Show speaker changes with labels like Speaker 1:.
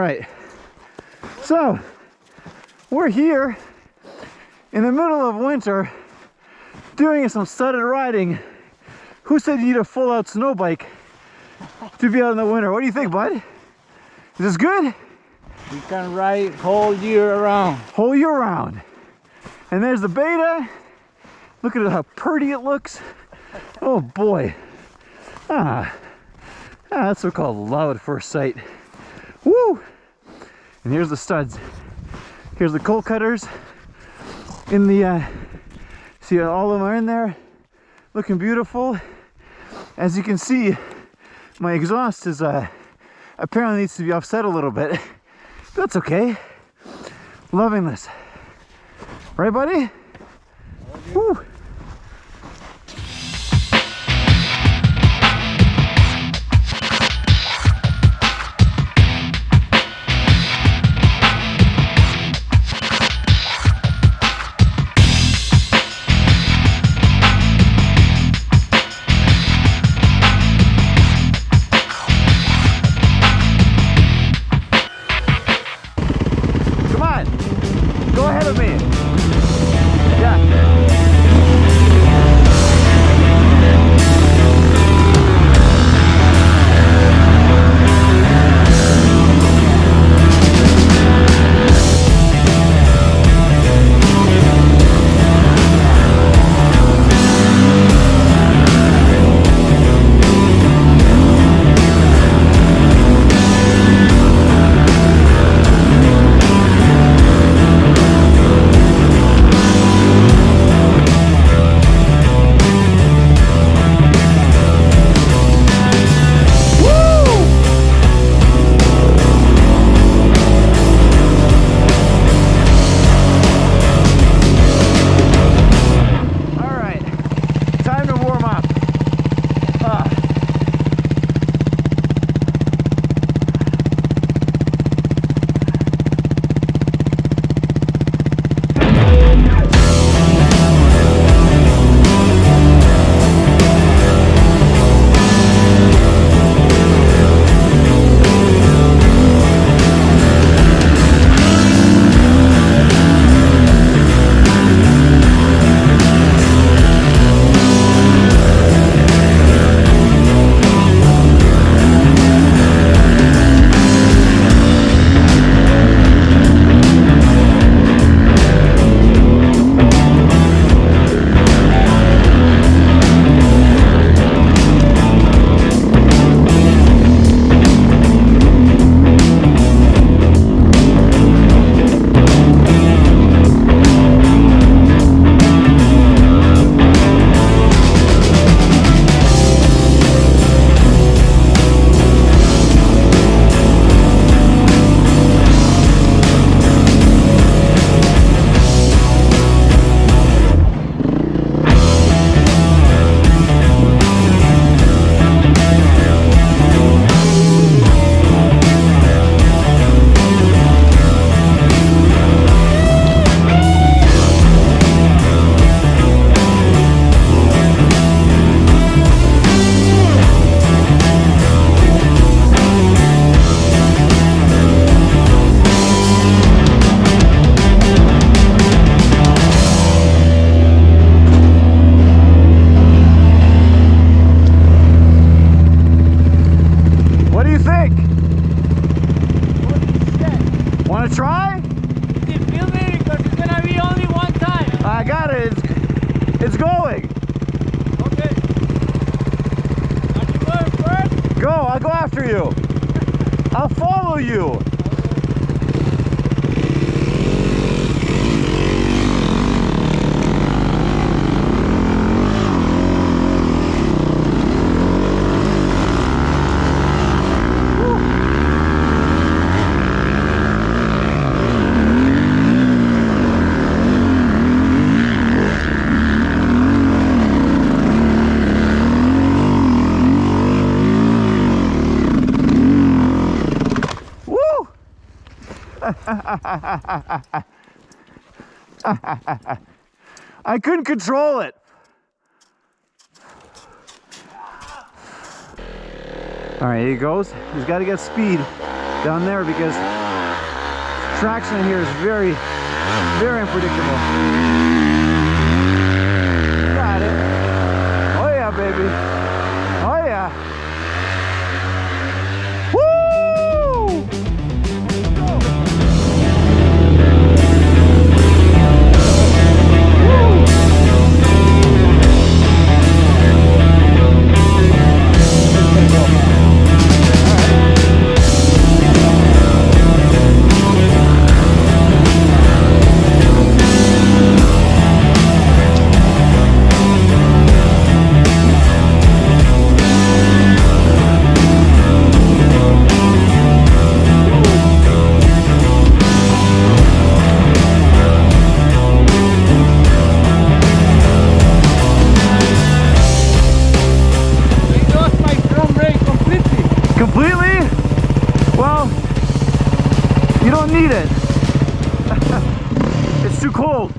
Speaker 1: right. So, we're here in the middle of winter doing some studded riding. Who said you need a full-out snow bike to be out in the winter? What do you think, bud? Is this good?
Speaker 2: You can ride whole year around.
Speaker 1: Whole year round. And there's the Beta. Look at how pretty it looks. Oh boy. That's what we call love at first sight. Woo! And here's the studs. Here's the KoldKutters in the, see all of them are in there, looking beautiful. As you can see, my exhaust is apparently needs to be offset a little bit. That's okay. Loving this. Right, buddy? Woo! Go ahead of me. Yeah. Try?
Speaker 2: Is it filming? Because it's gonna be only one time.
Speaker 1: I got it. It's going.
Speaker 2: Okay. Are you going first?
Speaker 1: Go. I'll go after you. I'll follow you. I couldn't control it. All right, here he goes. He's got to get speed. down there because traction here is very, very unpredictable. Got it. Oh yeah, baby. Oh yeah. Woo! Completely? Well, you don't need it. It's too cold.